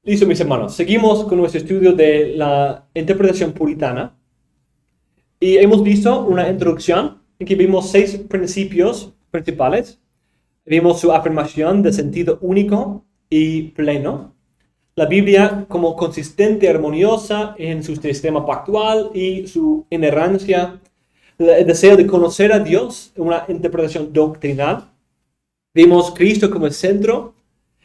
Listo, mis hermanos. Seguimos con nuestro estudio de la interpretación puritana. Y hemos visto una introducción en que vimos 6 principios principales. Vimos su afirmación de sentido único y pleno. La Biblia como consistente y armoniosa en su sistema pactual y su inerrancia. El deseo de conocer a Dios, una interpretación doctrinal. Vimos Cristo como el centro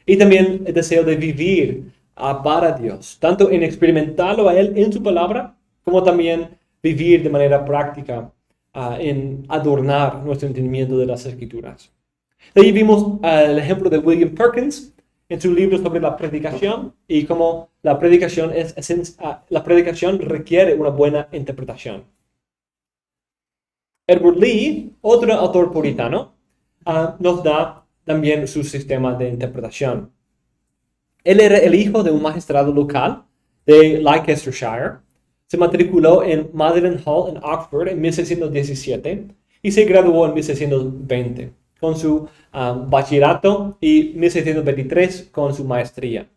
y también el deseo de vivir para Dios, tanto en experimentarlo a Él en su palabra, como también vivir de manera práctica en adornar nuestro entendimiento de las Escrituras. De ahí vimos el ejemplo de William Perkins en su libro sobre la predicación y cómo la predicación, la predicación requiere una buena interpretación. Edward Lee, otro autor puritano, nos da también su sistema de interpretación. Él era el hijo de un magistrado local de Leicestershire. Se matriculó en Magdalen Hall en Oxford en 1617 y se graduó en 1620 con su bachillerato y 1623 con su maestría.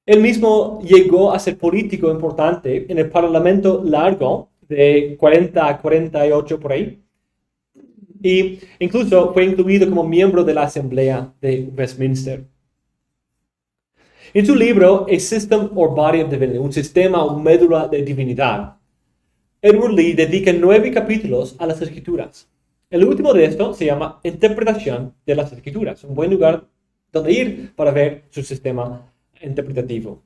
Él mismo llegó a ser político importante en el Parlamento largo de 40 a 48 por ahí. Y incluso fue incluido como miembro de la Asamblea de Westminster. En su libro, A System or Body of Divinity, un sistema o médula de divinidad, Edward Lee dedica 9 capítulos a las Escrituras. El último de estos se llama Interpretación de las Escrituras, un buen lugar donde ir para ver su sistema interpretativo.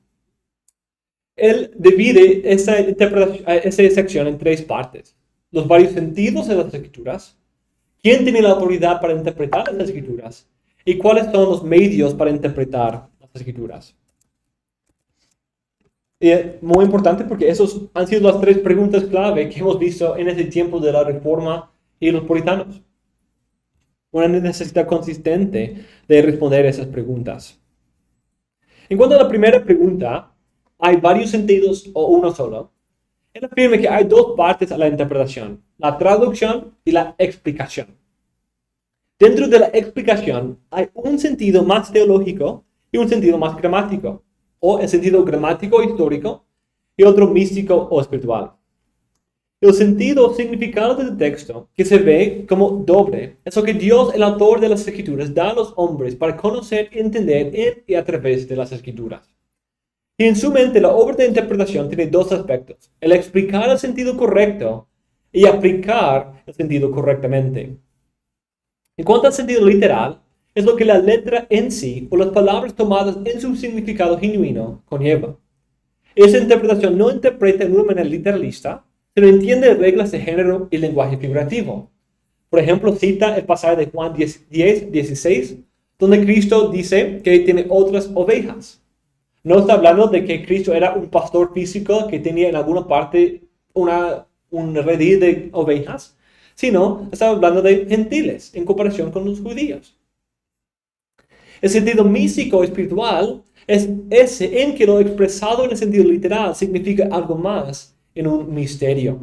Él divide esa sección en 3 partes. Los varios sentidos de las Escrituras, quién tiene la autoridad para interpretar las Escrituras y cuáles son los medios para interpretar las Escrituras. Y es muy importante porque esos han sido las 3 preguntas clave que hemos visto en ese tiempo de la Reforma y los puritanos. Una necesidad consistente de responder esas preguntas. En cuanto a la primera pregunta, ¿hay varios sentidos o uno solo? Él afirma que hay 2 partes a la interpretación, la traducción y la explicación. Dentro de la explicación hay un sentido más teológico y un sentido más gramático, o el sentido gramático histórico y otro místico o espiritual. El sentido significado del texto, que se ve como doble, es lo que Dios, el autor de las Escrituras, da a los hombres para conocer y entender en y a través de las Escrituras. Y en su mente la obra de interpretación tiene 2 aspectos, el explicar el sentido correcto y aplicar el sentido correctamente. En cuanto al sentido literal, es lo que la letra en sí o las palabras tomadas en su significado genuino conlleva. Esa interpretación no interpreta de una manera literalista, sino entiende reglas de género y lenguaje figurativo. Por ejemplo, cita el pasaje de Juan 10:16, donde Cristo dice que tiene otras ovejas. No está hablando de que Cristo era un pastor físico que tenía en alguna parte un redil de ovejas, sino está hablando de gentiles en comparación con los judíos. El sentido místico espiritual es ese en que lo expresado en el sentido literal significa algo más en un misterio.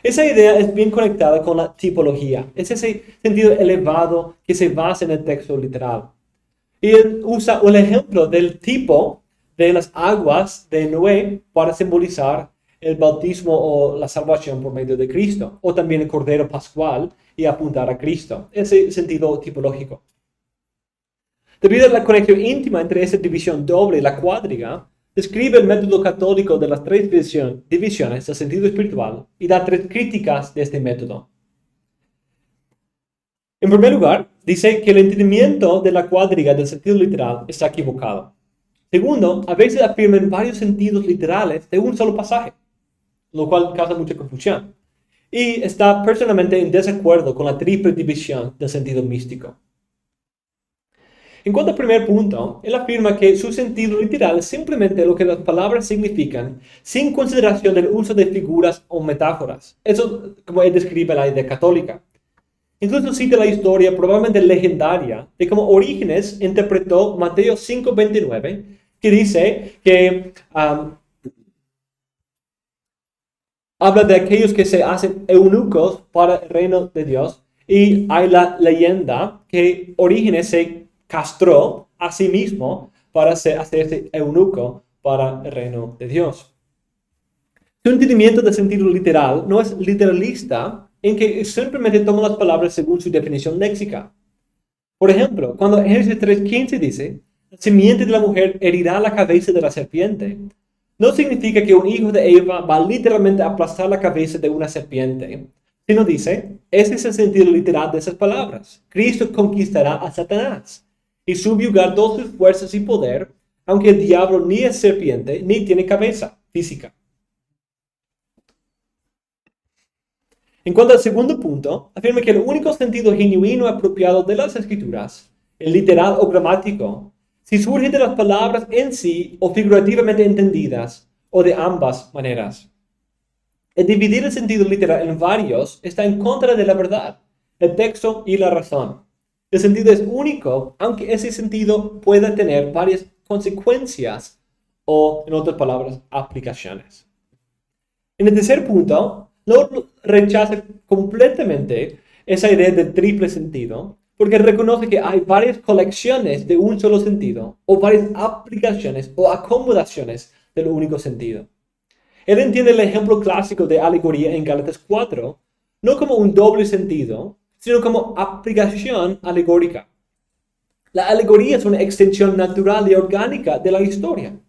Esa idea es bien conectada con la tipología. Es ese sentido elevado que se basa en el texto literal. Y él usa un ejemplo del tipo de las aguas de Noé para simbolizar el bautismo o la salvación por medio de Cristo, o también el Cordero Pascual y apuntar a Cristo. Ese sentido tipológico. Debido a la conexión íntima entre esa división doble y la cuádriga, describe el método católico de las 3 divisiones del sentido espiritual y da 3 críticas de este método. En primer lugar, dice que el entendimiento de la cuádriga del sentido literal está equivocado. Segundo, a veces afirman varios sentidos literales de un solo pasaje, lo cual causa mucha confusión. Y está personalmente en desacuerdo con la triple división del sentido místico. En cuanto al primer punto, él afirma que su sentido literal es simplemente lo que las palabras significan, sin consideración del uso de figuras o metáforas. Eso como él describe la idea católica. Incluso cita la historia, probablemente legendaria, de cómo Orígenes interpretó Mateo 5:29, que dice que habla de aquellos que se hacen eunucos para el reino de Dios, y hay la leyenda que Orígenes se castró a sí mismo para hacerse eunuco para el reino de Dios. Su entendimiento del sentido literal no es literalista en que simplemente toma las palabras según su definición léxica. Por ejemplo, cuando Génesis 3:15 dice, la simiente de la mujer herirá la cabeza de la serpiente, no significa que un hijo de Eva va literalmente a aplastar la cabeza de una serpiente, sino dice, ese es el sentido literal de esas palabras. Cristo conquistará a Satanás y subyugar todas sus fuerzas y poder, aunque el diablo ni es serpiente ni tiene cabeza física. En cuanto al segundo punto, afirma que el único sentido genuino apropiado de las escrituras, el literal o gramático, si surge de las palabras en sí o figurativamente entendidas, o de ambas maneras. El dividir el sentido literal en varios está en contra de la verdad, el texto y la razón. El sentido es único, aunque ese sentido pueda tener varias consecuencias o, en otras palabras, aplicaciones. En el tercer punto, no rechaza completamente esa idea del triple sentido, porque reconoce que hay varias colecciones de un solo sentido, o varias aplicaciones o acomodaciones del único sentido. Él entiende el ejemplo clásico de alegoría en Gálatas 4, no como un doble sentido, sino como aplicación alegórica. La alegoría es una extensión natural y orgánica de la historia.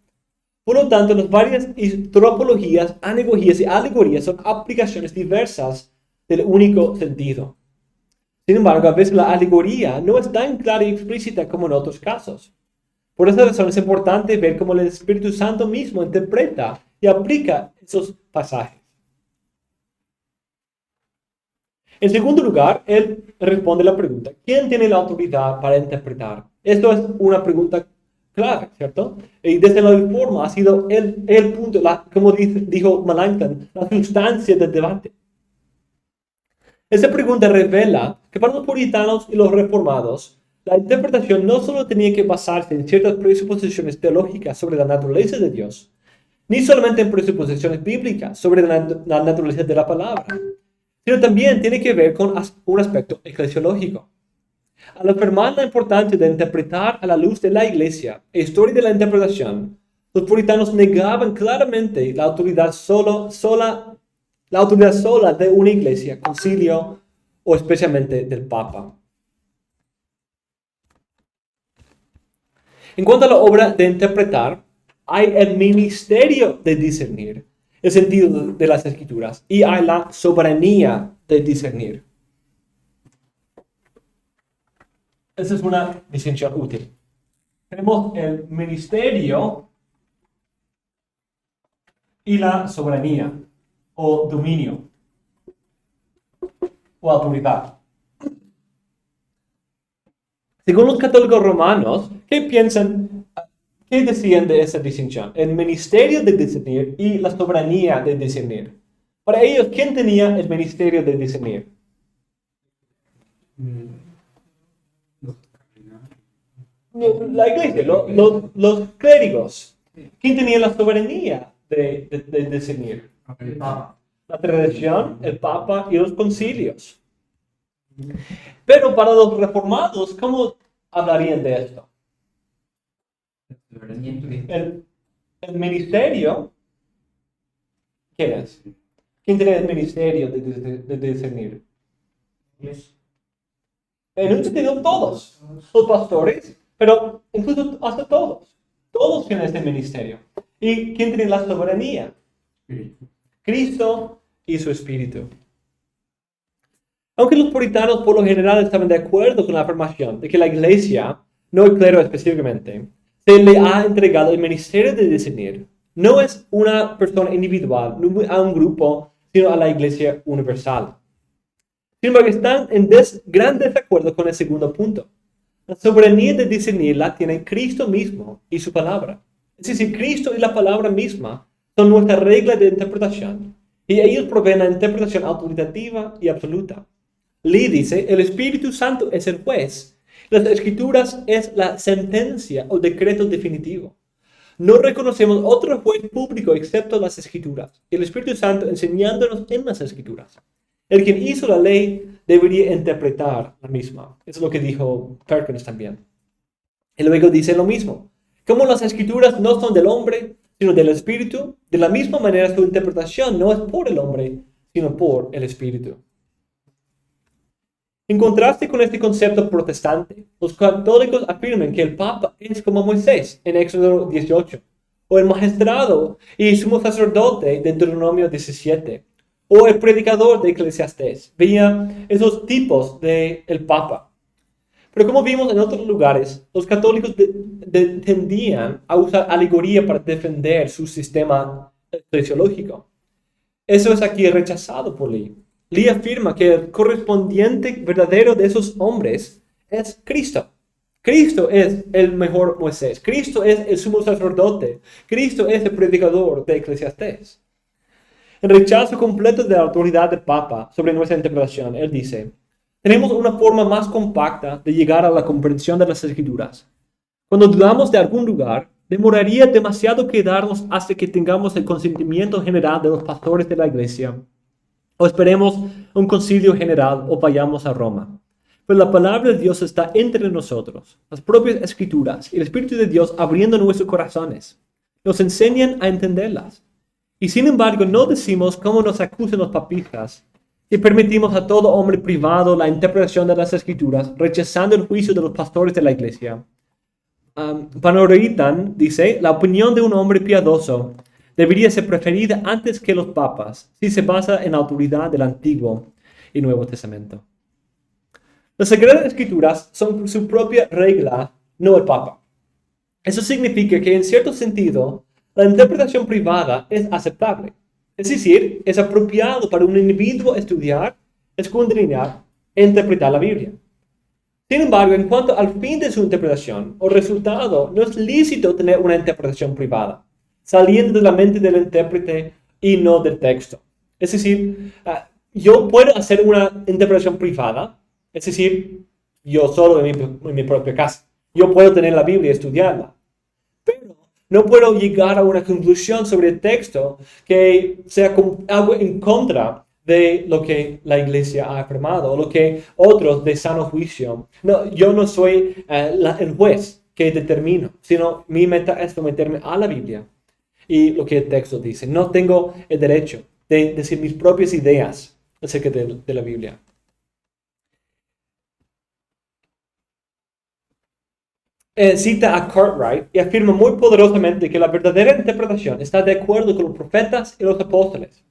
Por lo tanto, las varias tropologías, analogías y alegorías son aplicaciones diversas del único sentido. Sin embargo, a veces la alegoría no es tan clara y explícita como en otros casos. Por esa razón es importante ver cómo el Espíritu Santo mismo interpreta y aplica esos pasajes. En segundo lugar, él responde la pregunta, ¿quién tiene la autoridad para interpretar? Esto es una pregunta clave, ¿cierto? Y desde la Reforma ha sido el punto, como dijo Melanchthon, la sustancia del debate. Esta pregunta revela que para los puritanos y los reformados, la interpretación no solo tenía que basarse en ciertas presuposiciones teológicas sobre la naturaleza de Dios, ni solamente en presuposiciones bíblicas sobre la naturaleza de la palabra, sino también tiene que ver con un aspecto eclesiológico. Al afirmar la importancia de interpretar a la luz de la iglesia e historia de la interpretación, los puritanos negaban claramente la autoridad sola de una iglesia, concilio o especialmente del Papa. En cuanto a la obra de interpretar, hay el ministerio de discernir, el sentido de las escrituras, y hay la soberanía de discernir. Esa es una distinción útil. Tenemos el ministerio y la soberanía, o dominio, o autoridad. Según los católicos romanos, ¿qué decían de esa distinción? El ministerio de discernir y la soberanía de discernir. Para ellos, ¿quién tenía el ministerio de discernir? La iglesia, los clérigos. ¿Quién tenía la soberanía de discernir? La tradición, el Papa y los concilios. Pero para los reformados, ¿cómo hablarían de esto? El ministerio, ¿quién es? ¿Quién tiene el ministerio de discernir? En un sentido, todos. Los pastores, pero incluso hasta todos. Todos tienen este ministerio. ¿Y quién tiene la soberanía? Cristo y su Espíritu. Aunque los puritanos por lo general estaban de acuerdo con la afirmación de que la iglesia, no el clero específicamente, se le ha entregado el ministerio de discernir, no es una persona individual, no a un grupo, sino a la iglesia universal. Sin embargo, están en gran desacuerdo con el segundo punto. La soberanía de discernir la tiene Cristo mismo y su palabra. Es decir, Cristo y la palabra misma son nuestra regla de interpretación, y ellos proveen la interpretación autoritativa y absoluta. Lee dice, el Espíritu Santo es el juez. Las Escrituras es la sentencia o decreto definitivo. No reconocemos otro juez público excepto las Escrituras. El Espíritu Santo enseñándonos en las Escrituras. El quien hizo la ley debería interpretar la misma. Eso es lo que dijo Perkins también. Y luego dice lo mismo. Como las escrituras no son del hombre, sino del Espíritu, de la misma manera su interpretación no es por el hombre, sino por el Espíritu. En contraste con este concepto protestante, los católicos afirman que el Papa es como Moisés en Éxodo 18, o el magistrado y sumo sacerdote de Deuteronomio 17, o el predicador de Eclesiastés. Veía esos tipos del Papa. Pero como vimos en otros lugares, los católicos tendían a usar alegoría para defender su sistema eclesiológico. Eso es aquí rechazado por Lee. Lee afirma que el correspondiente verdadero de esos hombres es Cristo. Cristo es el mejor Moisés. Cristo es el sumo sacerdote. Cristo es el predicador de Eclesiastés. En rechazo completo de la autoridad del Papa sobre nuestra interpretación, él dice: tenemos una forma más compacta de llegar a la comprensión de las Escrituras. Cuando dudamos de algún lugar, demoraría demasiado quedarnos hasta que tengamos el consentimiento general de los pastores de la iglesia, o esperemos un concilio general, o vayamos a Roma. Pero la palabra de Dios está entre nosotros. Las propias Escrituras y el Espíritu de Dios abriendo nuestros corazones nos enseñan a entenderlas. Y sin embargo no decimos, como nos acusan los papistas, que permitimos a todo hombre privado la interpretación de las Escrituras, rechazando el juicio de los pastores de la iglesia. Panoritan dice: la opinión de un hombre piadoso debería ser preferida antes que los papas, si se basa en la autoridad del Antiguo y Nuevo Testamento. Las Sagradas Escrituras son su propia regla, no el Papa. Eso significa que en cierto sentido, la interpretación privada es aceptable. Es decir, es apropiado para un individuo estudiar, escudriñar e interpretar la Biblia. Sin embargo, en cuanto al fin de su interpretación o resultado, no es lícito tener una interpretación privada, saliendo de la mente del intérprete y no del texto. Es decir, yo puedo hacer una interpretación privada, es decir, yo solo en mi propia casa. Yo puedo tener la Biblia y estudiarla, pero no puedo llegar a una conclusión sobre el texto que sea algo en contra de lo que la iglesia ha afirmado, o lo que otros de sano juicio. No, yo no soy el juez que determino, sino mi meta es someterme a la Biblia y lo que el texto dice. No tengo el derecho de decir mis propias ideas acerca de la Biblia. Cita a Cartwright y afirma muy poderosamente que la verdadera interpretación está de acuerdo con los profetas y los apóstoles.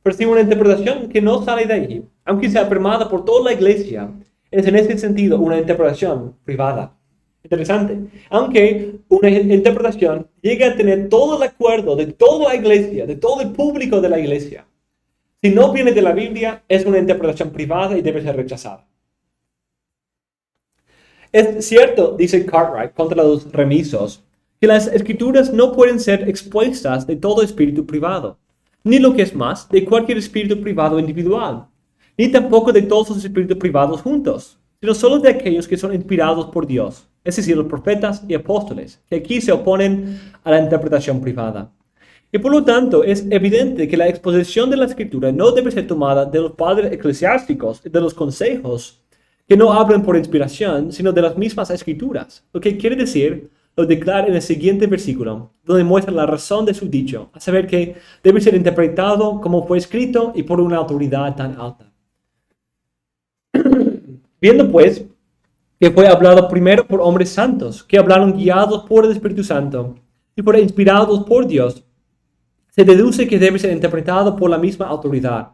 Pero si una interpretación que no sale de allí, aunque sea afirmada por toda la iglesia, es en ese sentido una interpretación privada. Interesante. Aunque una interpretación llegue a tener todo el acuerdo de toda la iglesia, de todo el público de la iglesia, si no viene de la Biblia, es una interpretación privada y debe ser rechazada. Es cierto, dice Cartwright contra los remisos, que las escrituras no pueden ser expuestas de todo espíritu privado, ni lo que es más, de cualquier espíritu privado individual, ni tampoco de todos los espíritus privados juntos, sino solo de aquellos que son inspirados por Dios, es decir, los profetas y apóstoles, que aquí se oponen a la interpretación privada. Y por lo tanto, es evidente que la exposición de la escritura no debe ser tomada de los padres eclesiásticos y de los consejos, que no hablan por inspiración, sino de las mismas escrituras. Lo que quiere decir, lo declara en el siguiente versículo, donde muestra la razón de su dicho, a saber que debe ser interpretado como fue escrito y por una autoridad tan alta. Viendo pues que fue hablado primero por hombres santos, que hablaron guiados por el Espíritu Santo y por inspirados por Dios, se deduce que debe ser interpretado por la misma autoridad.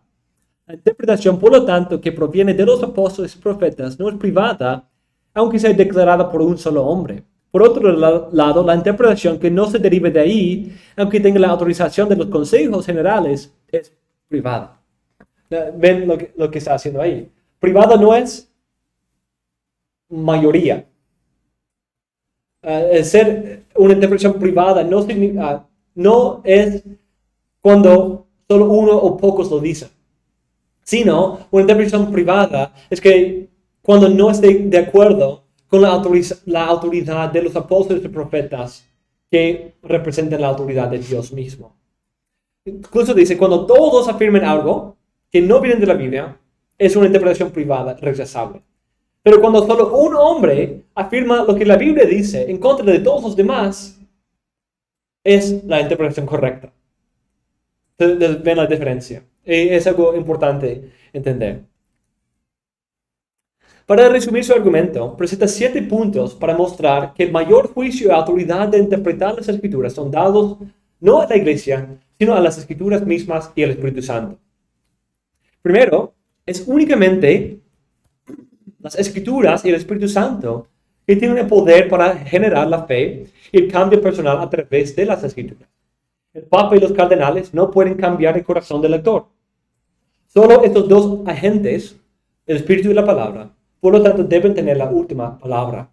La interpretación, por lo tanto, que proviene de los apóstoles y profetas no es privada, aunque sea declarada por un solo hombre. Por otro lado, la interpretación que no se derive de ahí, aunque tenga la autorización de los consejos generales, es privada. ¿Ven lo que está haciendo ahí? Privada no es mayoría. Ser una interpretación privada no es cuando solo uno o pocos lo dicen, sino una interpretación privada es que cuando no esté de acuerdo con la autoridad de los apóstoles y profetas que representan la autoridad de Dios mismo. Incluso dice, cuando todos afirmen algo que no viene de la Biblia, es una interpretación privada rechazable. Pero cuando solo un hombre afirma lo que la Biblia dice en contra de todos los demás, es la interpretación correcta. Entonces, ven la diferencia. Es algo importante entender. Para resumir su argumento, presenta 7 puntos para mostrar que el mayor juicio y autoridad de interpretar las Escrituras son dados no a la Iglesia, sino a las Escrituras mismas y al Espíritu Santo. Primero, es únicamente las Escrituras y el Espíritu Santo que tienen el poder para generar la fe y el cambio personal a través de las Escrituras. El Papa y los cardenales no pueden cambiar el corazón del lector. Solo estos dos agentes, el Espíritu y la palabra, por lo tanto deben tener la última palabra.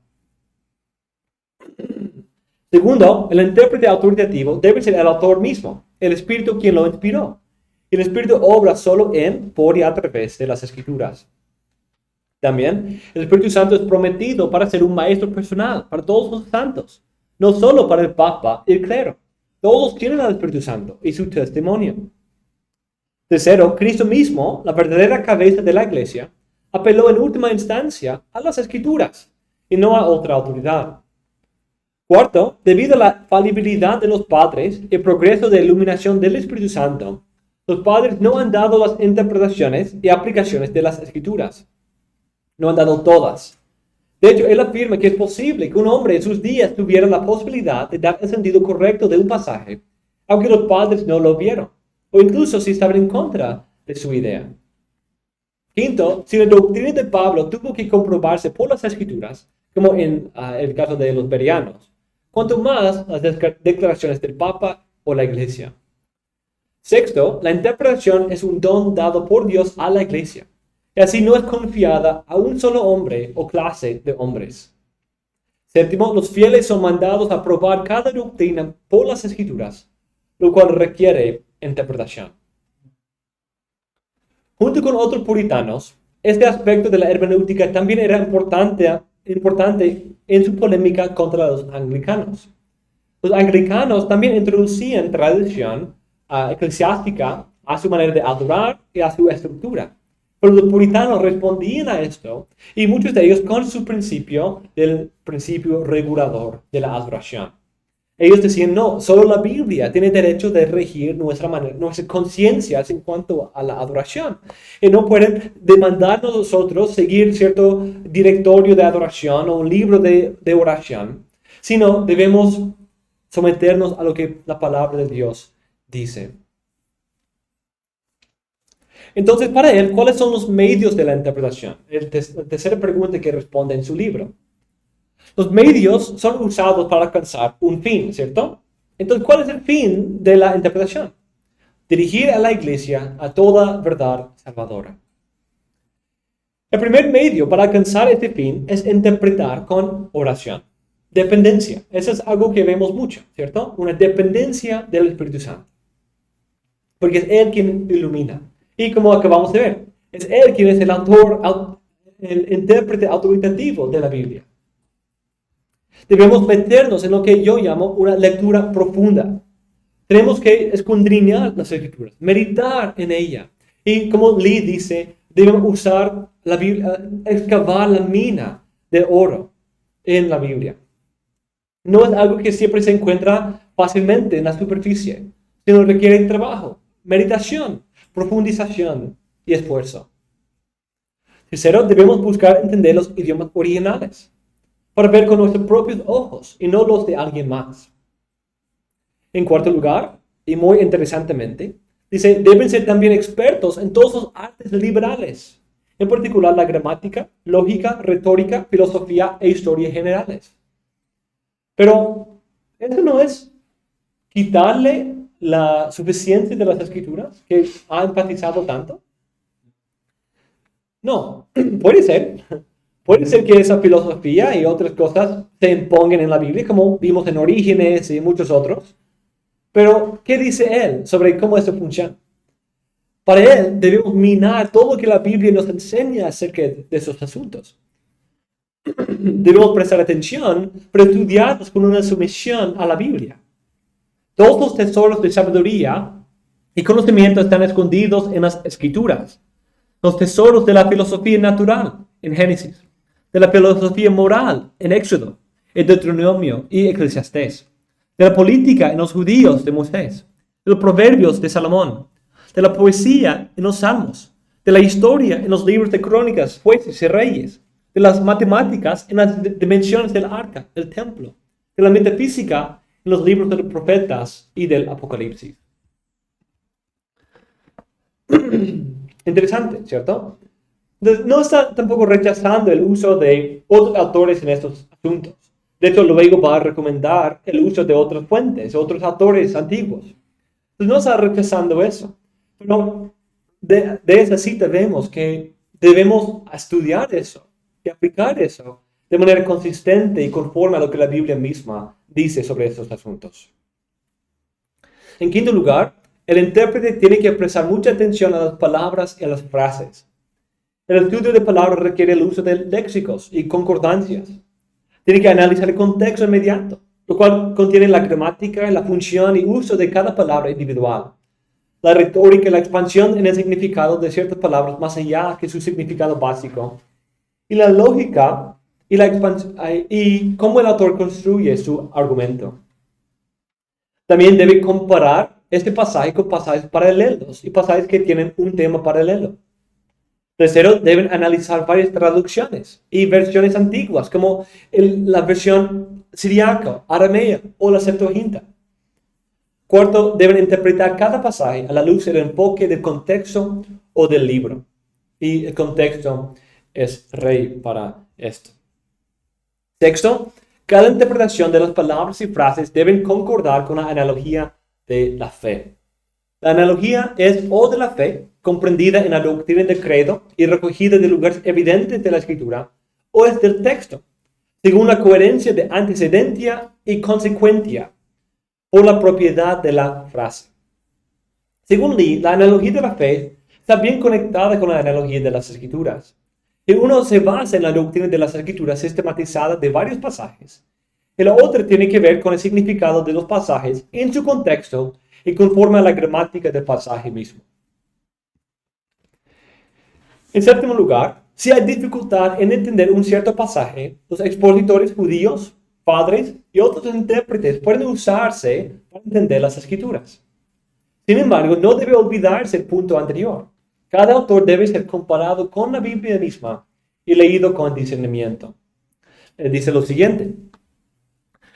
Segundo, el intérprete autoritativo debe ser el autor mismo, el Espíritu quien lo inspiró. El Espíritu obra solo en, por y a través de las Escrituras. También, el Espíritu Santo es prometido para ser un maestro personal para todos los santos, no solo para el Papa y el clero. Todos tienen al Espíritu Santo y su testimonio. Tercero, Cristo mismo, la verdadera cabeza de la Iglesia, apeló en última instancia a las Escrituras y no a otra autoridad. Cuarto, debido a la falibilidad de los padres y el progreso de iluminación del Espíritu Santo, los padres no han dado las interpretaciones y aplicaciones de las Escrituras. No han dado todas. De hecho, él afirma que es posible que un hombre en sus días tuviera la posibilidad de dar el sentido correcto de un pasaje, aunque los padres no lo vieron, o incluso si estaban en contra de su idea. Quinto, si la doctrina de Pablo tuvo que comprobarse por las Escrituras, como en el caso de los bereanos, cuanto más las declaraciones del Papa o la Iglesia. Sexto, la interpretación es un don dado por Dios a la Iglesia. Y así no es confiada a un solo hombre o clase de hombres. Séptimo, los fieles son mandados a probar cada doctrina por las Escrituras, lo cual requiere interpretación. Junto con otros puritanos, este aspecto de la hermenéutica también era importante en su polémica contra los anglicanos. Los anglicanos también introducían tradición eclesiástica a su manera de adorar y a su estructura. Pero los puritanos respondían a esto, y muchos de ellos con su principio del principio regulador de la adoración. Ellos decían, no, solo la Biblia tiene derecho de regir nuestras conciencias en cuanto a la adoración. Y no pueden demandarnos nosotros seguir cierto directorio de adoración o un libro de oración, sino debemos someternos a lo que la palabra de Dios dice. Entonces, para él, ¿cuáles son los medios de la interpretación? La tercera pregunta que responde en su libro. Los medios son usados para alcanzar un fin, ¿cierto? Entonces, ¿cuál es el fin de la interpretación? Dirigir a la Iglesia a toda verdad salvadora. El primer medio para alcanzar este fin es interpretar con oración. Dependencia. Eso es algo que vemos mucho, ¿cierto? Una dependencia del Espíritu Santo. Porque es Él quien ilumina. Y como acabamos de ver, es Él quien es el autor, el intérprete autoritativo de la Biblia. Debemos meternos en lo que yo llamo una lectura profunda. Tenemos que escudriñar las Escrituras, meditar en ella. Y como Lee dice, debemos usar la Biblia, excavar la mina de oro en la Biblia. No es algo que siempre se encuentra fácilmente en la superficie, sino requiere trabajo, meditación, profundización y esfuerzo. Tercero, debemos buscar entender los idiomas originales para ver con nuestros propios ojos y no los de alguien más. En cuarto lugar, y muy interesantemente, dice, deben ser también expertos en todos los artes liberales, en particular la gramática, lógica, retórica, filosofía e historia generales. Pero eso no es quitarle la suficiencia de las Escrituras que ha enfatizado tanto. No, puede ser. Puede ser que esa filosofía y otras cosas se impongan en la Biblia, como vimos en Orígenes y muchos otros. Pero, ¿qué dice él sobre cómo eso funciona? Para él, debemos minar todo lo que la Biblia nos enseña acerca de esos asuntos. Debemos prestar atención, pero estudiarlos con una sumisión a la Biblia. Todos los tesoros de sabiduría y conocimiento están escondidos en las Escrituras. Los tesoros de la filosofía natural en Génesis. de la filosofía moral en Éxodo, en Deuteronomio y Eclesiastés, de la política en los judíos de Moisés, de los proverbios de Salomón, de la poesía en los salmos, de la historia en los libros de crónicas, jueces y reyes, de las matemáticas en las dimensiones del arca, del templo, de la metafísica en los libros de los profetas y del Apocalipsis. Interesante, ¿cierto? Entonces, no está tampoco rechazando el uso de otros autores en estos asuntos. De hecho, luego va a recomendar el uso de otras fuentes, otros autores antiguos. Entonces, no está rechazando eso. Pero de esa cita vemos que debemos estudiar eso y aplicar eso de manera consistente y conforme a lo que la Biblia misma dice sobre estos asuntos. En quinto lugar, el intérprete tiene que prestar mucha atención a las palabras y a las frases. El estudio de palabras requiere el uso de léxicos y concordancias. Tiene que analizar el contexto inmediato, lo cual contiene la gramática, la función y uso de cada palabra individual, la retórica y la expansión en el significado de ciertas palabras más allá que su significado básico, y la lógica y cómo el autor construye su argumento. También debe comparar este pasaje con pasajes paralelos y pasajes que tienen un tema paralelo. Tercero, deben analizar varias traducciones y versiones antiguas, como la versión siriaca, aramea o la Septuaginta. Cuarto, deben interpretar cada pasaje a la luz del enfoque del contexto o del libro. Y el contexto es rey para esto. Sexto, cada interpretación de las palabras y frases deben concordar con la analogía de la fe. La analogía es o de la fe, comprendida en la doctrina del credo y recogida de lugares evidentes de la escritura, o es del texto, según la coherencia de antecedencia y consecuencia, por la propiedad de la frase. Según Lee, la analogía de la fe está bien conectada con la analogía de las escrituras. Y uno se basa en la doctrina de las escrituras sistematizada de varios pasajes, y la otra tiene que ver con el significado de los pasajes en su contexto y conforme a la gramática del pasaje mismo. En séptimo lugar, si hay dificultad en entender un cierto pasaje, los expositores judíos, padres y otros intérpretes pueden usarse para entender las escrituras. Sin embargo, no debe olvidarse el punto anterior. Cada autor debe ser comparado con la Biblia misma y leído con discernimiento. Dice lo siguiente: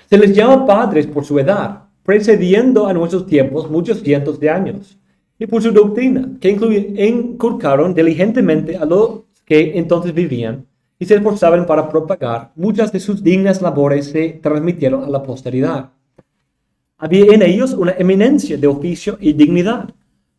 se les llama padres por su edad, precediendo a nuestros tiempos muchos cientos de años, y por su doctrina, que inculcaron diligentemente a los que entonces vivían, y se esforzaban para propagar. Muchas de sus dignas labores se transmitieron a la posteridad. Había en ellos una eminencia de oficio y dignidad,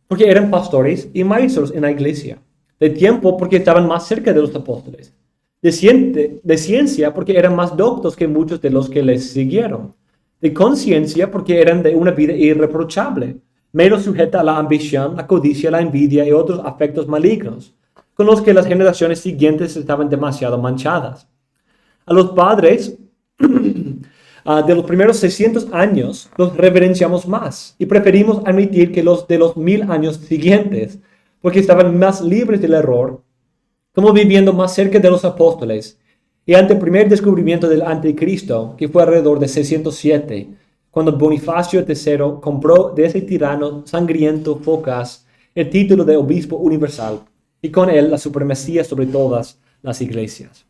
porque eran pastores y maestros en la iglesia; de tiempo, porque estaban más cerca de los apóstoles; de ciencia, porque eran más doctos que muchos de los que les siguieron; de conciencia, porque eran de una vida irreprochable, menos sujeta a la ambición, la codicia, la envidia y otros afectos malignos, con los que las generaciones siguientes estaban demasiado manchadas. A los padres de los primeros 600 años los reverenciamos más y preferimos admitir que los de los 1000 años siguientes, porque estaban más libres del error, como viviendo más cerca de los apóstoles, y ante el primer descubrimiento del anticristo, que fue alrededor de 607, cuando Bonifacio III compró de ese tirano sangriento Focas el título de obispo universal, y con él la supremacía sobre todas las iglesias.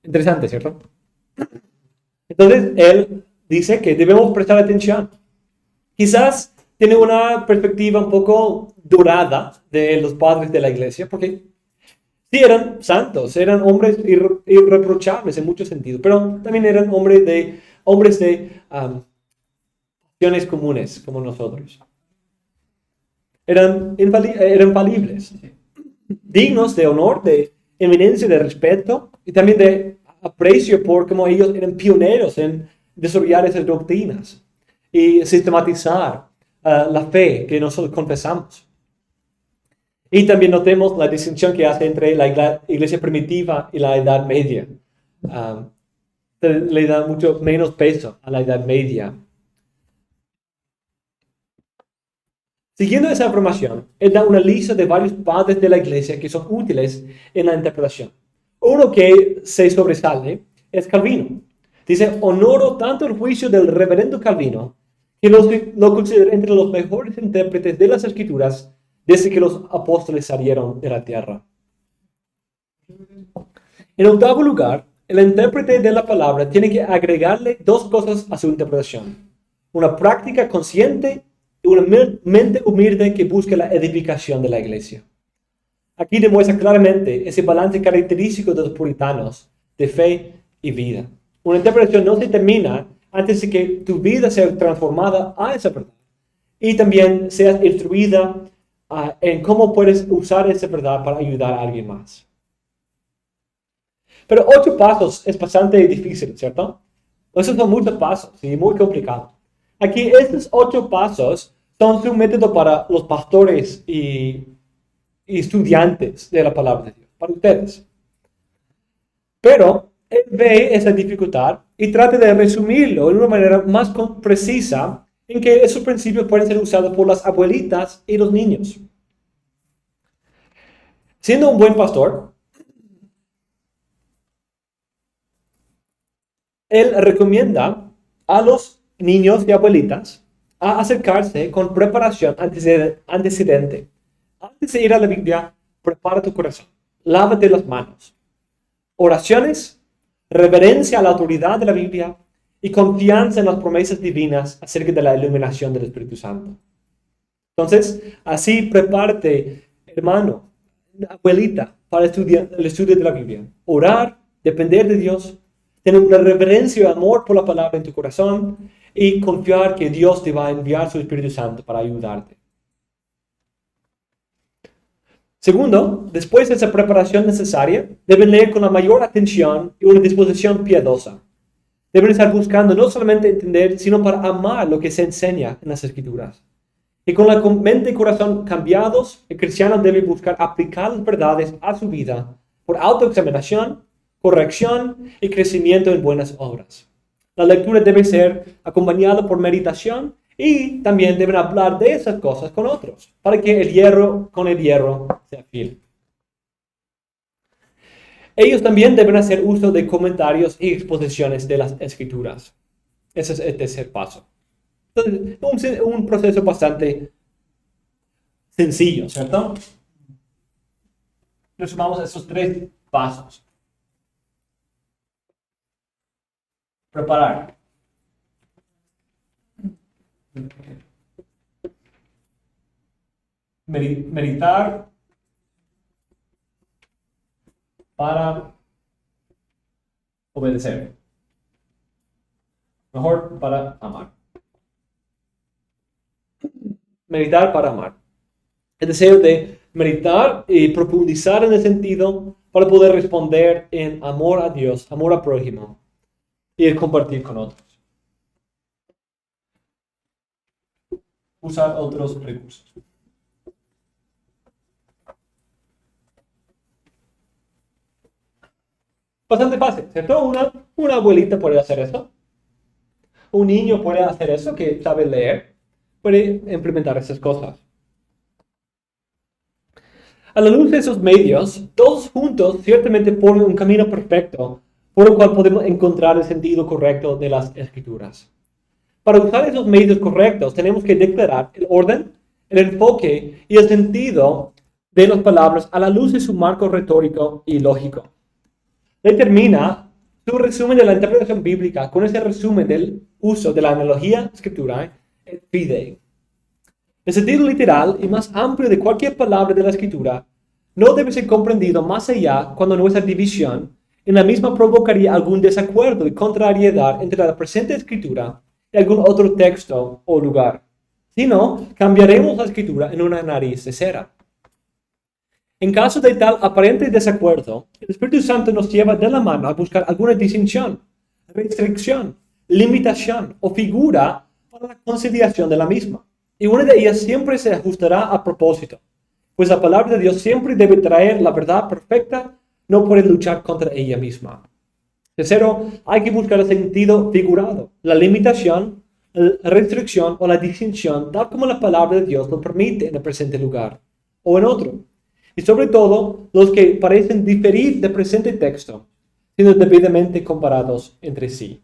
Interesante, ¿cierto? Entonces, él dice que debemos prestar atención. Quizás tiene una perspectiva un poco dorada de los padres de la iglesia, porque sí eran santos, eran hombres irreprochables en muchos sentidos, pero también eran hombres de pasiones comunes como nosotros. Eran falibles, dignos de honor, de eminencia, de respeto y también de aprecio por cómo ellos eran pioneros en desarrollar esas doctrinas y sistematizar la fe que nosotros confesamos. Y también notemos la distinción que hace entre la iglesia primitiva y la Edad Media. Le da mucho menos peso a la Edad Media. Siguiendo esa información, él da una lista de varios padres de la iglesia que son útiles en la interpretación. Uno que se sobresale es Calvino. Dice, honoro tanto el juicio del reverendo Calvino, que lo considero entre los mejores intérpretes de las Escrituras desde que los apóstoles salieron de la tierra. En octavo lugar, el intérprete de la palabra tiene que agregarle dos cosas a su interpretación: una práctica consciente y una mente humilde que busque la edificación de la iglesia. Aquí demuestra claramente ese balance característico de los puritanos de fe y vida. Una interpretación no se termina antes de que tu vida sea transformada a esa verdad y también seas instruida en cómo puedes usar esa verdad para ayudar a alguien más. Pero 8 pasos es bastante difícil, ¿cierto? Esos son muchos pasos y muy complicados. Aquí estos 8 pasos son su método para los pastores y estudiantes de la palabra de Dios, para ustedes. Pero él ve esa dificultad y trata de resumirlo de una manera más precisa en que esos principios pueden ser usados por las abuelitas y los niños. Siendo un buen pastor, él recomienda a los niños y abuelitas a acercarse con preparación antecedente. Antes de ir a la Biblia, prepara tu corazón, lávate las manos. Oraciones, reverencia a la autoridad de la Biblia y confianza en las promesas divinas acerca de la iluminación del Espíritu Santo. Entonces, así prepárate, hermano, abuelita, para el estudio de la Biblia. Orar, depender de Dios, tener una reverencia y amor por la palabra en tu corazón y confiar que Dios te va a enviar su Espíritu Santo para ayudarte. Segundo, después de esa preparación necesaria, deben leer con la mayor atención y una disposición piadosa. Deben estar buscando no solamente entender, sino para amar lo que se enseña en las Escrituras. Y con la mente y corazón cambiados, el cristiano debe buscar aplicar las verdades a su vida por autoexaminación, corrección y crecimiento en buenas obras. La lectura debe ser acompañada por meditación y también deben hablar de esas cosas con otros, para que el hierro con el hierro se afile. Ellos también deben hacer uso de comentarios y exposiciones de las Escrituras. Ese es el tercer paso. Entonces, un proceso bastante sencillo, ¿cierto? Nos sumamos a esos 3 pasos. Preparar. Meditar para obedecer. Mejor, para amar. Meditar para amar. El deseo de meditar y profundizar en el sentido para poder responder en amor a Dios, amor al prójimo y compartir con otros. Usar otros recursos. Bastante fácil, ¿cierto? Una abuelita puede hacer eso. Un niño puede hacer eso, que sabe leer. Puede implementar esas cosas. A la luz de esos medios, todos juntos ciertamente forman un camino perfecto por el cual podemos encontrar el sentido correcto de las Escrituras. Para usar esos medios correctos, tenemos que declarar el orden, el enfoque y el sentido de las palabras a la luz de su marco retórico y lógico. Determina su resumen de la interpretación bíblica con ese resumen del uso de la analogía escritura et fidei. El sentido literal y más amplio de cualquier palabra de la Escritura no debe ser comprendido más allá cuando nuestra división en la misma provocaría algún desacuerdo y contrariedad entre la presente Escritura y algún otro texto o lugar. Si no, cambiaremos la Escritura en una nariz de cera. En caso de tal aparente desacuerdo, el Espíritu Santo nos lleva de la mano a buscar alguna distinción, restricción, limitación o figura para la conciliación de la misma. Y una de ellas siempre se ajustará a propósito, pues la palabra de Dios siempre debe traer la verdad perfecta, no puede luchar contra ella misma. Tercero, hay que buscar el sentido figurado, la limitación, la restricción o la distinción, tal como la palabra de Dios lo permite en el presente lugar o en otro. y sobre todo los que parecen diferir del presente texto, siendo debidamente comparados entre sí.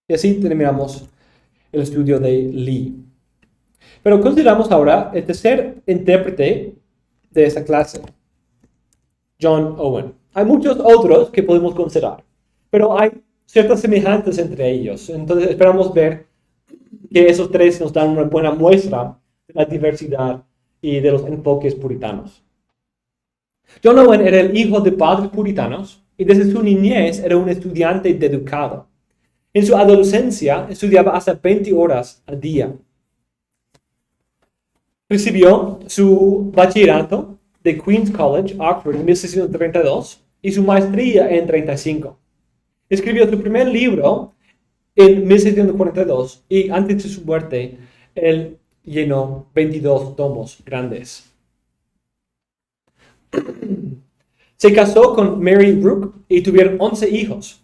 Y así terminamos el estudio de Lee. Pero consideramos ahora el tercer intérprete de esta clase, John Owen. Hay muchos otros que podemos considerar, pero hay ciertas semejanzas entre ellos. Entonces esperamos ver que esos tres nos dan una buena muestra de la diversidad y de los enfoques puritanos. John Owen era el hijo de padres puritanos y desde su niñez era un estudiante dedicado. En su adolescencia estudiaba hasta 20 horas al día. Recibió su bachillerato de Queen's College, Oxford, en 1632 y su maestría en 35. Escribió su primer libro en 1642 y antes de su muerte, él llenó 22 tomos grandes. Se casó con Mary Rook y tuvieron 11 hijos.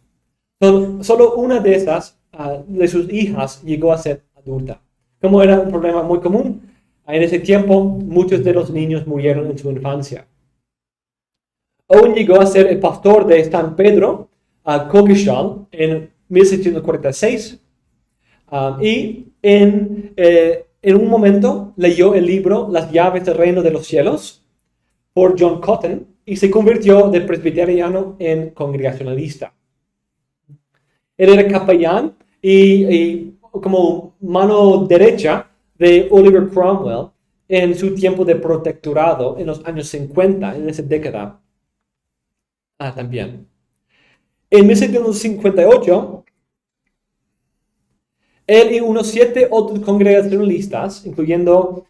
Solo una de sus hijas llegó a ser adulta. Como era un problema muy común, en ese tiempo muchos de los niños murieron en su infancia. Owen llegó a ser el pastor de San Pedro, Coggeshall, en 1646. Y en un momento leyó el libro Las llaves del reino de los cielos por John Cotton y se convirtió de presbiteriano en congregacionalista. Él era capellán y como mano derecha de Oliver Cromwell en su tiempo de protectorado en los años 50, en esa década. También. En 1758, él y unos 7 otros congregacionalistas, incluyendo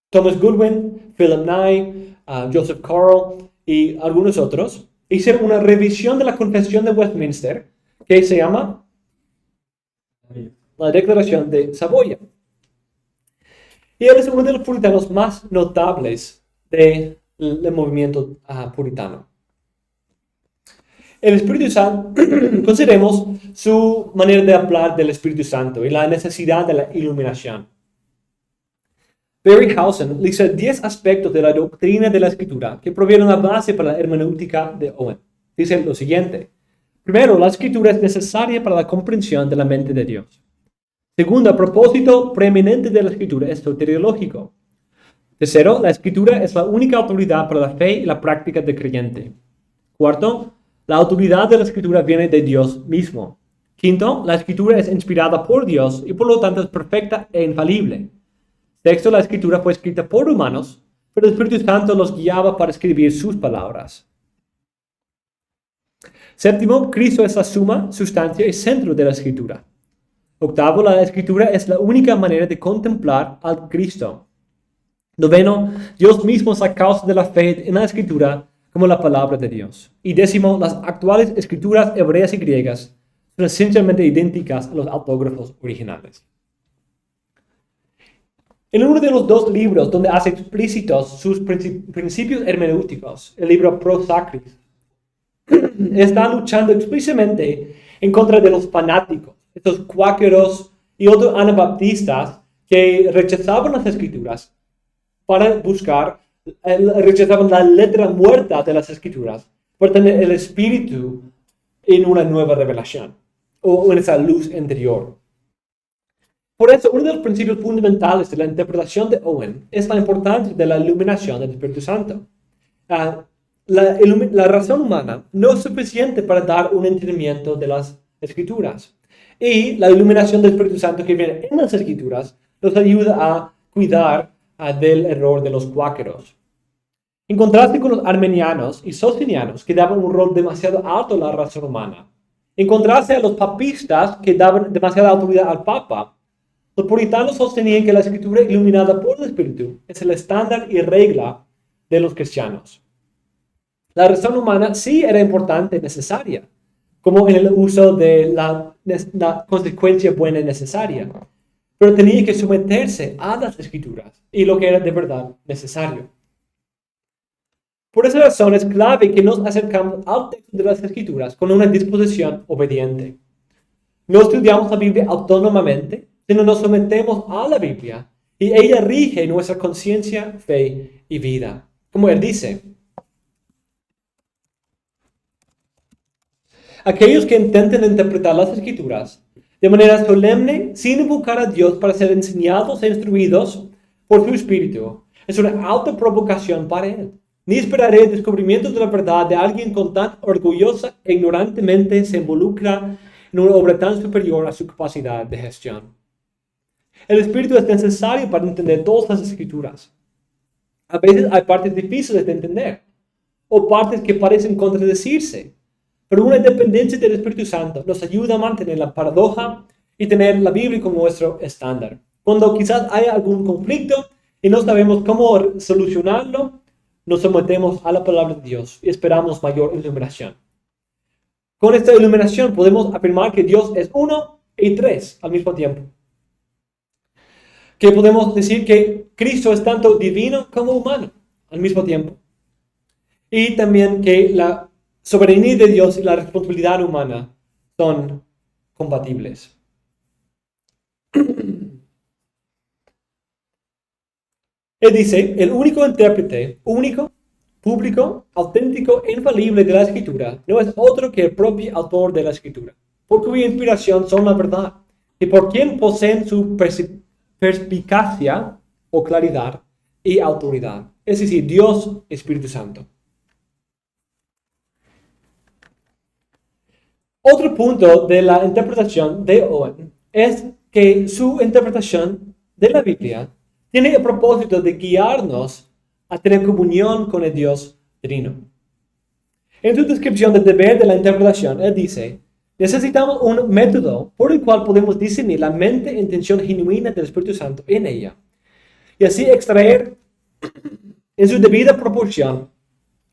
Thomas Goodwin, Philip Nye, Joseph Carl y algunos otros, hicieron una revisión de la Confesión de Westminster que se llama la Declaración de Saboya. Y él es uno de los puritanos más notables del movimiento puritano. El Espíritu Santo, consideremos su manera de hablar del Espíritu Santo y la necesidad de la iluminación. Berryhausen lista 10 aspectos de la doctrina de la Escritura que provieron la base para la hermenéutica de Owen. Dice lo siguiente. Primero, la Escritura es necesaria para la comprensión de la mente de Dios. Segundo, el propósito preeminente de la Escritura es soteriológico. Tercero, la Escritura es la única autoridad para la fe y la práctica del creyente. Cuarto, la autoridad de la Escritura viene de Dios mismo. Quinto, la Escritura es inspirada por Dios y por lo tanto es perfecta e infalible. Sexto, la Escritura fue escrita por humanos, pero el Espíritu Santo los guiaba para escribir sus palabras. Séptimo, Cristo es la suma, sustancia y centro de la Escritura. Octavo, la Escritura es la única manera de contemplar al Cristo. Noveno, Dios mismo es la causa de la fe en la Escritura como la palabra de Dios. Y décimo, las actuales escrituras hebreas y griegas son esencialmente idénticas a los autógrafos originales. En uno de los 2 libros donde hace explícitos sus principios hermenéuticos, el libro Pro Sacris, está luchando explícitamente en contra de los fanáticos, estos cuáqueros y otros anabaptistas que rechazaban las escrituras para buscar, rechazaban la letra muerta de las escrituras para tener el espíritu en una nueva revelación o en esa luz interior. Por eso, uno de los principios fundamentales de la interpretación de Owen es la importancia de la iluminación del Espíritu Santo. La razón humana no es suficiente para dar un entendimiento de las Escrituras. Y la iluminación del Espíritu Santo que viene en las Escrituras nos ayuda a cuidar del error de los cuáqueros. En contraste con los armenianos y socinianos que daban un rol demasiado alto a la razón humana, en contraste a los papistas que daban demasiada autoridad al Papa, los puritanos sostenían que la Escritura iluminada por el Espíritu es el estándar y regla de los cristianos. La razón humana sí era importante y necesaria, como en el uso de la consecuencia buena y necesaria, pero tenía que someterse a las Escrituras y lo que era de verdad necesario. Por esa razón es clave que nos acercamos al texto de las Escrituras con una disposición obediente. No estudiamos la Biblia autónomamente, sino nos sometemos a la Biblia y ella rige nuestra conciencia, fe y vida. Como él dice, aquellos que intenten interpretar las Escrituras de manera solemne, sin invocar a Dios para ser enseñados e instruidos por su Espíritu, es una alta provocación para él. Ni esperaré el descubrimiento de la verdad de alguien con tan orgullosa e ignorantemente se involucra en una obra tan superior a su capacidad de gestión. El Espíritu es necesario para entender todas las Escrituras. A veces hay partes difíciles de entender o partes que parecen contradecirse, pero una dependencia del Espíritu Santo nos ayuda a mantener la paradoja y tener la Biblia como nuestro estándar. Cuando quizás haya algún conflicto y no sabemos cómo solucionarlo, nos sometemos a la palabra de Dios y esperamos mayor iluminación. Con esta iluminación podemos afirmar que Dios es uno y tres al mismo tiempo. Que podemos decir que Cristo es tanto divino como humano al mismo tiempo. Y también que la soberanía de Dios y la responsabilidad humana son compatibles. Él dice, el único intérprete, único, público, auténtico e infalible de la Escritura no es otro que el propio autor de la Escritura, por cuya inspiración son la verdad, y por quien poseen su perspicacia o claridad y autoridad, es decir, Dios Espíritu Santo. Otro punto de la interpretación de Owen es que su interpretación de la Biblia tiene el propósito de guiarnos a tener comunión con el Dios Trino. En su descripción del deber de la interpretación, él dice, necesitamos un método por el cual podemos discernir la mente e intención genuina del Espíritu Santo en ella, y así extraer en su debida proporción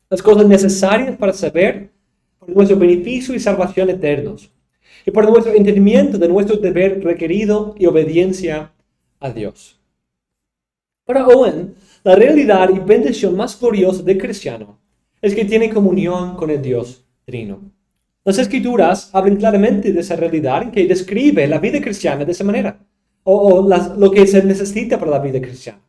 las cosas necesarias para saber por nuestro beneficio y salvación eternos, y por nuestro entendimiento de nuestro deber requerido y obediencia a Dios. Para Owen, la realidad y bendición más gloriosa del cristiano es que tiene comunión con el Dios Trino. Las Escrituras hablan claramente de esa realidad en que describe la vida cristiana de esa manera, lo que se necesita para la vida cristiana.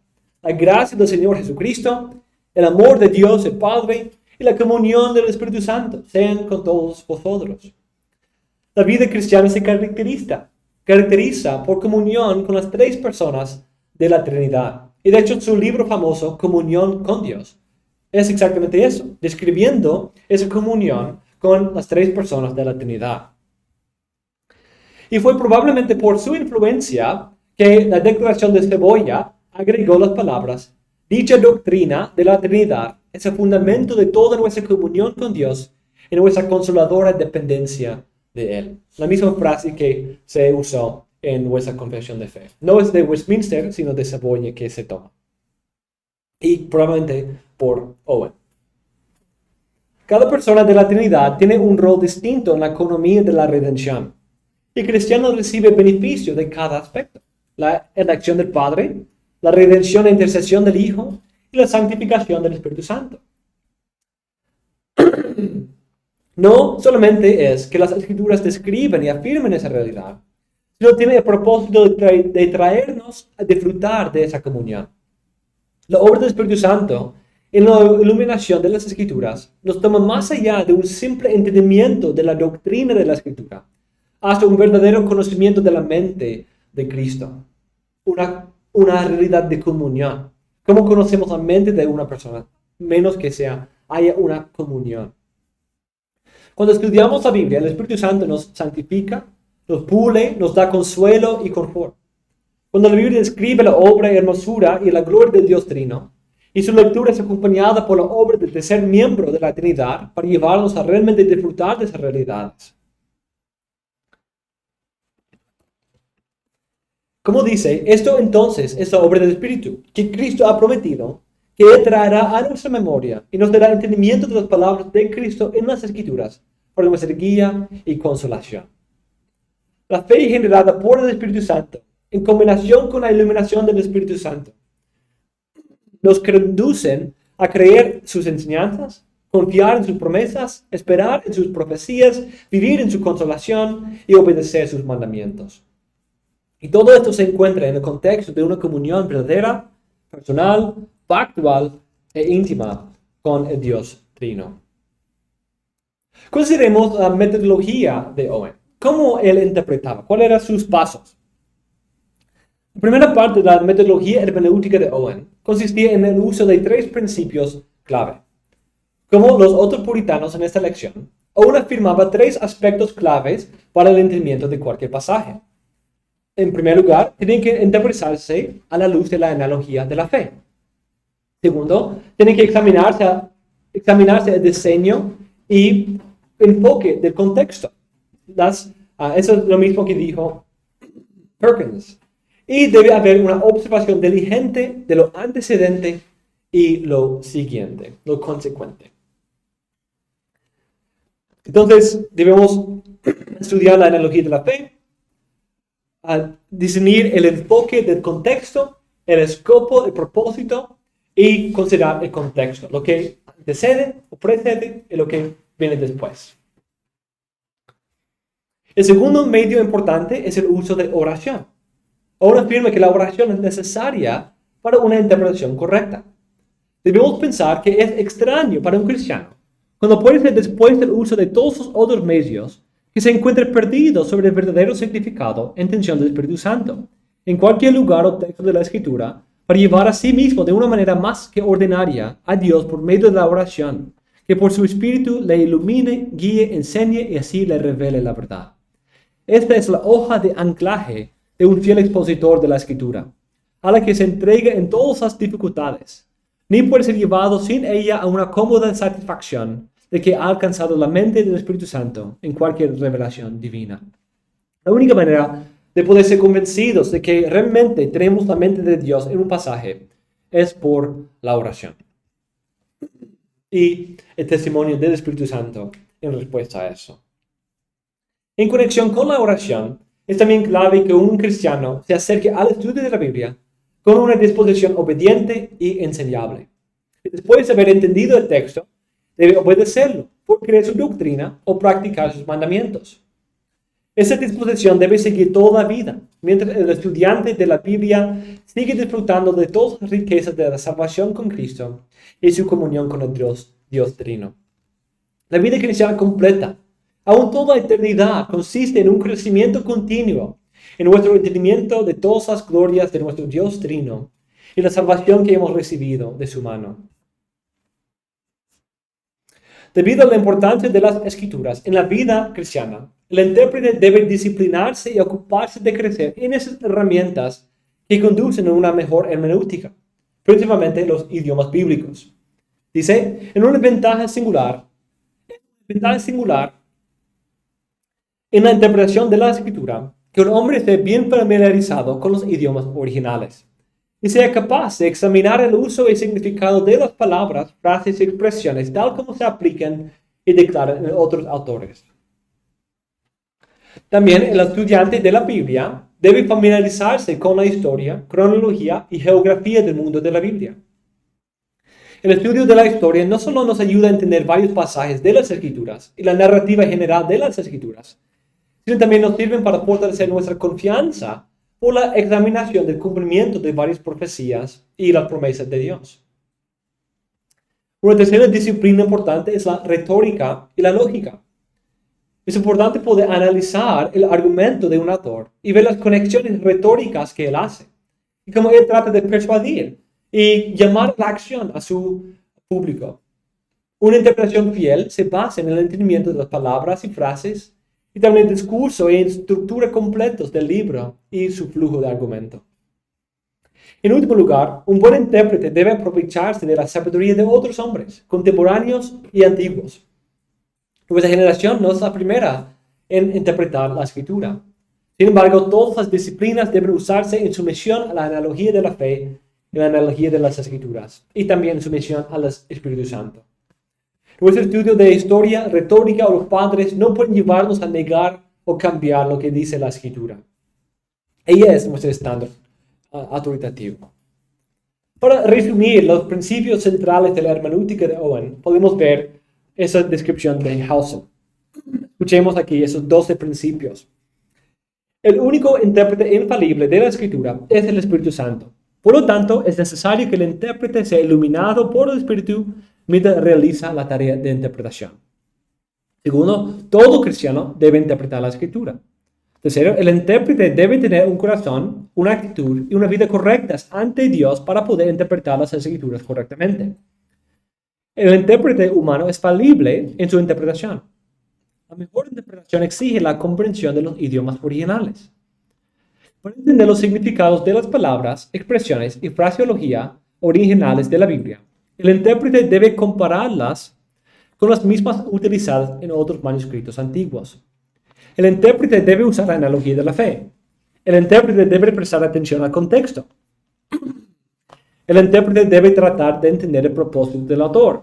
La gracia del Señor Jesucristo, el amor de Dios el Padre y la comunión del Espíritu Santo sean con todos vosotros. La vida cristiana se caracteriza por comunión con las tres personas de la Trinidad. Y de hecho, su libro famoso, Comunión con Dios, es exactamente eso, describiendo esa comunión con las tres personas de la Trinidad. Y fue probablemente por su influencia que la Declaración de Cebolla agregó las palabras, dicha doctrina de la Trinidad es el fundamento de toda nuestra comunión con Dios y nuestra consoladora dependencia de Él. La misma frase que se usó en nuestra confesión de fe. No es de Westminster, sino de Cebolla que se toma. Y probablemente por Owen. Cada persona de la Trinidad tiene un rol distinto en la economía de la redención. El cristiano recibe beneficio de cada aspecto. La elección del Padre, la redención e intercesión del Hijo y la santificación del Espíritu Santo. No solamente es que las Escrituras describen y afirman esa realidad, sino tiene el propósito de traernos a disfrutar de esa comunión. La obra del Espíritu Santo en la iluminación de las Escrituras nos toma más allá de un simple entendimiento de la doctrina de la Escritura, hasta un verdadero conocimiento de la mente de Cristo. Una realidad de comunión. ¿Cómo conocemos la mente de una persona? Menos que haya una comunión. Cuando estudiamos la Biblia, el Espíritu Santo nos santifica, nos pule, nos da consuelo y confort. Cuando la Biblia describe la obra y hermosura y la gloria del Dios Trino, y su lectura es acompañada por la obra de ser miembro de la Trinidad para llevarnos a realmente disfrutar de esas realidades. Como dice, esto entonces es la obra del Espíritu, que Cristo ha prometido, que Él traerá a nuestra memoria y nos dará entendimiento de las palabras de Cristo en las Escrituras, para nuestra guía y consolación. La fe generada por el Espíritu Santo, en combinación con la iluminación del Espíritu Santo, nos conducen a creer sus enseñanzas, confiar en sus promesas, esperar en sus profecías, vivir en su consolación y obedecer sus mandamientos. Y todo esto se encuentra en el contexto de una comunión verdadera, personal, factual e íntima con el Dios Trino. Consideremos la metodología de Owen. ¿Cómo él interpretaba? ¿Cuáles eran sus pasos? La primera parte de la metodología hermenéutica de Owen consistía en el uso de 3 principios clave. Como los otros puritanos en esta lección, Owen afirmaba 3 aspectos claves para el entendimiento de cualquier pasaje. En primer lugar, tienen que interpretarse a la luz de la analogía de la fe. Segundo, tienen que examinarse el diseño y enfoque del contexto. Eso es lo mismo que dijo Perkins. Y debe haber una observación diligente de lo antecedente y lo siguiente, lo consecuente. Entonces, debemos estudiar la analogía de la fe, discernir el enfoque del contexto, el escopo, el propósito y considerar el contexto, lo que antecede o precede y lo que viene después. El segundo medio importante es el uso de oración. Ahora afirma que la oración es necesaria para una interpretación correcta. Debemos pensar que es extraño para un cristiano, cuando puede ser después del uso de todos los otros medios, que se encuentre perdido sobre el verdadero significado e intención del Espíritu Santo, en cualquier lugar o texto de la Escritura, para llevar a sí mismo de una manera más que ordinaria a Dios por medio de la oración, que por su Espíritu le ilumine, guíe, enseñe y así le revele la verdad. Esta es la hoja de anclaje de un fiel expositor de la Escritura, a la que se entrega en todas las dificultades, ni puede ser llevado sin ella a una cómoda satisfacción de que ha alcanzado la mente del Espíritu Santo en cualquier revelación divina. La única manera de poder ser convencidos de que realmente tenemos la mente de Dios en un pasaje es por la oración y el testimonio del Espíritu Santo en respuesta a eso. En conexión con la oración, es también clave que un cristiano se acerque al estudio de la Biblia con una disposición obediente y enseñable. Después de haber entendido el texto, debe obedecerlo por creer su doctrina o practicar sus mandamientos. Esa disposición debe seguir toda la vida, mientras el estudiante de la Biblia sigue disfrutando de todas las riquezas de la salvación con Cristo y su comunión con el Dios Trino. La vida cristiana completa, aún toda eternidad, consiste en un crecimiento continuo en nuestro entendimiento de todas las glorias de nuestro Dios Trino y la salvación que hemos recibido de su mano. Debido a la importancia de las Escrituras en la vida cristiana, el intérprete debe disciplinarse y ocuparse de crecer en esas herramientas que conducen a una mejor hermenéutica, principalmente los idiomas bíblicos. Dice, en una ventaja singular en la interpretación de la Escritura, que un hombre esté bien familiarizado con los idiomas originales y sea capaz de examinar el uso y significado de las palabras, frases y expresiones tal como se aplican y declaran en otros autores. También el estudiante de la Biblia debe familiarizarse con la historia, cronología y geografía del mundo de la Biblia. El estudio de la historia no solo nos ayuda a entender varios pasajes de las Escrituras y la narrativa general de las Escrituras, sino también nos sirven para fortalecer nuestra confianza por la examinación del cumplimiento de varias profecías y las promesas de Dios. Una tercera disciplina importante es la retórica y la lógica. Es importante poder analizar el argumento de un autor y ver las conexiones retóricas que él hace y cómo él trata de persuadir y llamar la acción a su público. Una interpretación fiel se basa en el entendimiento de las palabras y frases y también el discurso y estructura completos del libro y su flujo de argumento. En último lugar, un buen intérprete debe aprovecharse de la sabiduría de otros hombres, contemporáneos y antiguos. Nuestra generación no es la primera en interpretar la Escritura. Sin embargo, todas las disciplinas deben usarse en sumisión a la analogía de la fe y la analogía de las Escrituras, y también en sumisión al Espíritu Santo. Nuestro estudio de historia, retórica o los padres no pueden llevarnos a negar o cambiar lo que dice la Escritura. Ella es nuestro estándar autoritativo. Para resumir los principios centrales de la hermenéutica de Owen, podemos ver esa descripción de Hausen. Escuchemos aquí esos 12 principios. El único intérprete infalible de la Escritura es el Espíritu Santo. Por lo tanto, es necesario que el intérprete sea iluminado por el Espíritu mientras realiza la tarea de interpretación. Segundo, todo cristiano debe interpretar la Escritura. Tercero, el intérprete debe tener un corazón, una actitud y una vida correctas ante Dios para poder interpretar las Escrituras correctamente. El intérprete humano es falible en su interpretación. La mejor interpretación exige la comprensión de los idiomas originales. Para entender los significados de las palabras, expresiones y fraseología originales de la Biblia, el intérprete debe compararlas con las mismas utilizadas en otros manuscritos antiguos. El intérprete debe usar la analogía de la fe. El intérprete debe prestar atención al contexto. El intérprete debe tratar de entender el propósito del autor.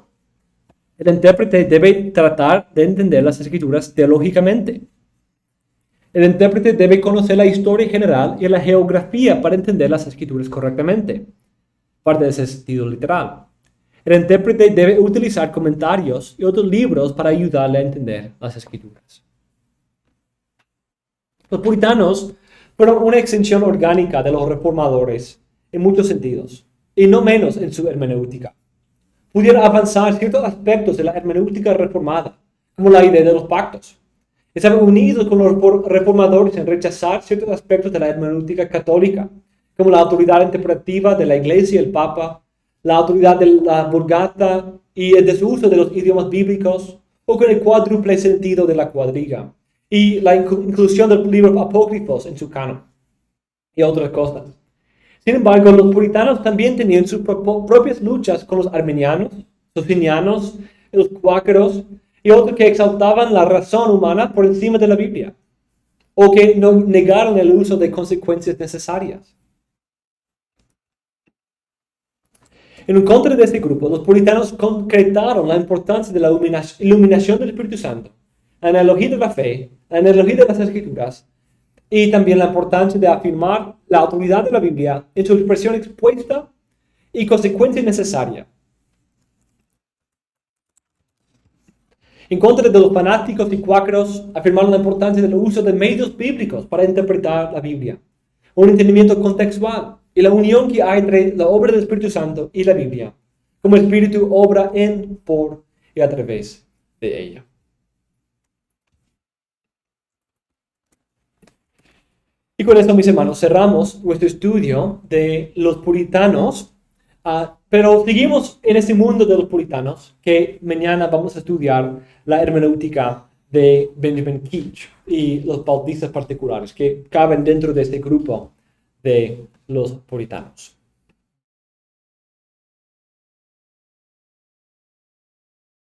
El intérprete debe tratar de entender las escrituras teológicamente. El intérprete debe conocer la historia general y la geografía para entender las escrituras correctamente, parte de ese sentido literal. El intérprete debe utilizar comentarios y otros libros para ayudarle a entender las escrituras. Los puritanos fueron una extensión orgánica de los reformadores en muchos sentidos, y no menos en su hermenéutica. Pudieron avanzar ciertos aspectos de la hermenéutica reformada, como la idea de los pactos. Estaban unidos con los reformadores en rechazar ciertos aspectos de la hermenéutica católica, como la autoridad interpretativa de la Iglesia y el Papa, la autoridad de la Vulgata y el desuso de los idiomas bíblicos, o con el cuádruple sentido de la cuadriga, y la inclusión de los libros apócrifos en su canon, y otras cosas. Sin embargo, los puritanos también tenían sus propias luchas con los armenianos, socinianos, los cuáqueros y otros que exaltaban la razón humana por encima de la Biblia, o que no negaron el uso de consecuencias necesarias. En contra de este grupo, los puritanos concretaron la importancia de la iluminación del Espíritu Santo, la analogía de la fe, la analogía de las Escrituras, y también la importancia de afirmar la autoridad de la Biblia en su expresión expuesta y consecuencia necesaria. En contra de los fanáticos y cuáqueros, afirmaron la importancia del uso de medios bíblicos para interpretar la Biblia, un entendimiento contextual y la unión que hay entre la obra del Espíritu Santo y la Biblia, como el Espíritu obra en, por y a través de ella. Y con esto, mis hermanos, cerramos nuestro estudio de los puritanos, pero seguimos en este mundo de los puritanos, que mañana vamos a estudiar la hermenéutica de Benjamin Keach y los bautistas particulares, que caben dentro de este grupo de los puritanos.